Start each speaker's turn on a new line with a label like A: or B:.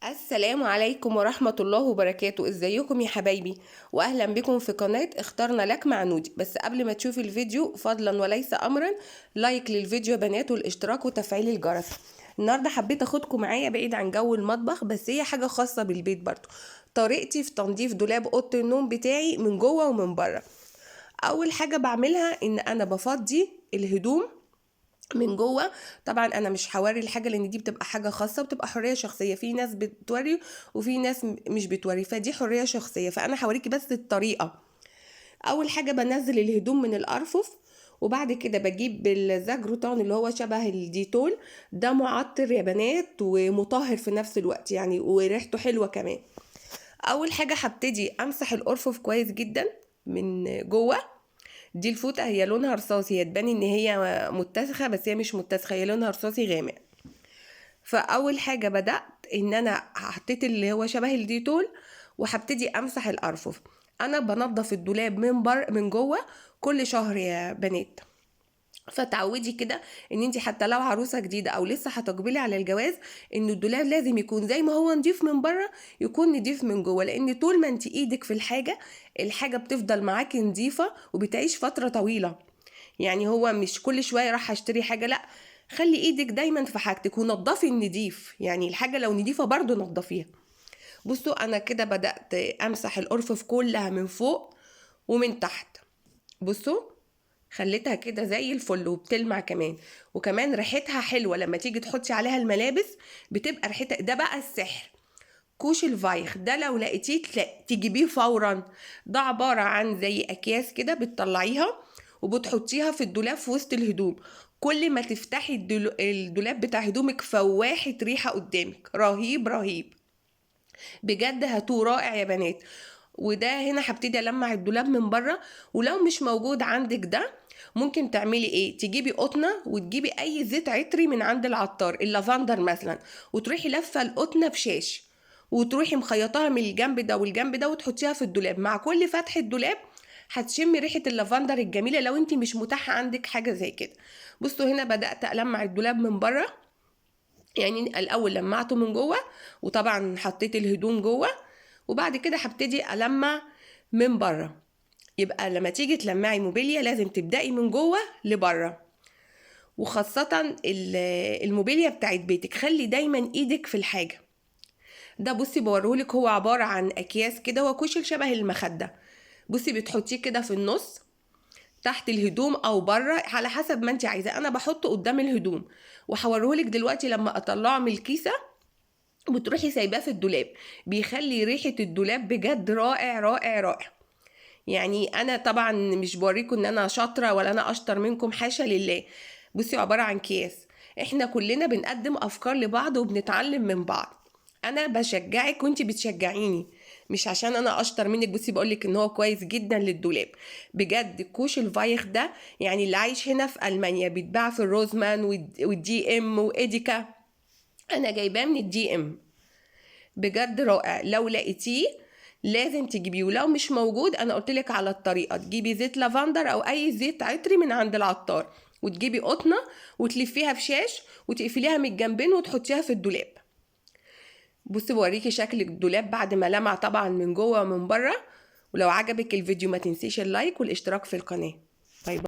A: السلام عليكم ورحمة الله وبركاته. ازيكم يا حبايبي، واهلا بكم في قناة اخترنا لك مع نودي. بس قبل ما تشوفي الفيديو فضلا وليس امرا، لايك للفيديو يا بنات والاشتراك وتفعيل الجرس. النهارده حبيت اخدكم معايا بعيد عن جو المطبخ، بس هي حاجة خاصة بالبيت برضو. طريقتي في تنظيف دولاب اوضة النوم بتاعي من جوه ومن بره. اول حاجة بعملها ان انا بفضي الهدوم من جوه. طبعا انا مش هوري الحاجه لان دي بتبقى حاجه خاصه وبتبقى حريه شخصيه، في ناس بتوري وفي ناس مش بتوري، فدي حريه شخصيه، فانا هوريكي بس الطريقه. اول حاجه بنزل الهدوم من الارفف، وبعد كده بجيب الزاجروتان اللي هو شبه الديتول. ده معطر يا بنات ومطهر في نفس الوقت يعني، وريحته حلوه كمان. اول حاجه هبتدي امسح الارفف كويس جدا من جوه. دي الفوطة هي لونها رصاصي، هي تبان ان هي متسخة بس هي مش متسخة، هي لونها رصاصي غامق. فاول حاجة بدأت ان انا حطيت اللي هو شبه الديتول وهبتدي امسح الارفف. انا بنضف الدولاب من جوه كل شهر يا بنات. فتعودي كده ان انت حتى لو عروسه جديده او لسه هتقبلي على الجواز، ان الدولاب لازم يكون زي ما هو نضيف من بره يكون نضيف من جوه، لان طول ما انت ايدك في الحاجه بتفضل معاكي نضيفه وبتعيش فتره طويله. يعني هو مش كل شويه راح اشتري حاجه، لا، خلي ايدك دايما في حاجتك ونضفي النضيف، يعني الحاجه لو نضيفه برضو نضفيها. بصوا انا كده بدات امسح الارفف كلها من فوق ومن تحت. بصوا خليتها كده زي الفل وبتلمع كمان، وكمان ريحتها حلوه لما تيجي تحطي عليها الملابس بتبقى ريحتها. ده بقى السحر، كوش الفايخ ده لو لقيتيه تجيبيه فورا. ده عباره عن زي اكياس كده بتطلعيها وبتحطيها في الدولاب في وسط الهدوم. كل ما تفتحي الدولاب بتاع هدومك فواحة ريحه قدامك رهيب رهيب بجد، هاتوه رائع يا بنات. وده هنا هبتدي المع الدولاب من بره. ولو مش موجود عندك ده، ممكن تعملي ايه؟ تجيبي قطنه وتجيبي اي زيت عطري من عند العطار، اللافندر مثلا، وتروحي لفه القطنه بشاش وتروحي مخيطاها من الجنب ده والجنب ده وتحطيها في الدولاب. مع كل فتحه دولاب هتشمي ريحه اللافندر الجميله لو انت مش متاحه عندك حاجه زي كده. بصوا هنا بدات المع الدولاب من بره، يعني الاول لمعته من جوه وطبعا حطيت الهدوم جوه، وبعد كده هبتدي ألمع من بره. يبقى لما تيجي تلمعي موبيليا لازم تبدأي من جوه لبره، وخاصة الموبيليا بتاعت بيتك خلي دايما ايدك في الحاجة. ده بصي بوريهولك، هو عبارة عن أكياس كده، هو كشل شبه المخدة. بصي بتحطيه كده في النص تحت الهدوم او بره على حسب ما انت عايزه. انا بحطه قدام الهدوم، وهوريهولك دلوقتي لما اطلعه من الكيسه بتروحي سايباه في الدولاب. بيخلي ريحة الدولاب بجد رائع رائع رائع. يعني انا طبعا مش بوريكم ان انا شاطرة ولا انا اشطر منكم، حاشا لله. بصي عبارة عن اكياس، احنا كلنا بنقدم افكار لبعض وبنتعلم من بعض. انا بشجعك وانتي بتشجعيني، مش عشان انا اشطر منك. بصي بقولك ان هو كويس جدا للدولاب بجد. كوش الفايخ ده يعني اللي عايش هنا في المانيا بيتباع في الروزمان والدي ام وايديكا. انا جايباه من الدي ام، بجد رائع. لو لقيتيه لازم تجيبيه، ولو مش موجود انا قلتلك على الطريقه، تجيبي زيت لافندر او اي زيت عطري من عند العطار، وتجيبي قطنه وتلفيها في شاش وتقفليها من الجنبين وتحطيها في الدولاب. بصي بوريكي شكل الدولاب بعد ما لمع طبعا من جوه ومن بره. ولو عجبك الفيديو ما تنسيش اللايك والاشتراك في القناه. باي باي.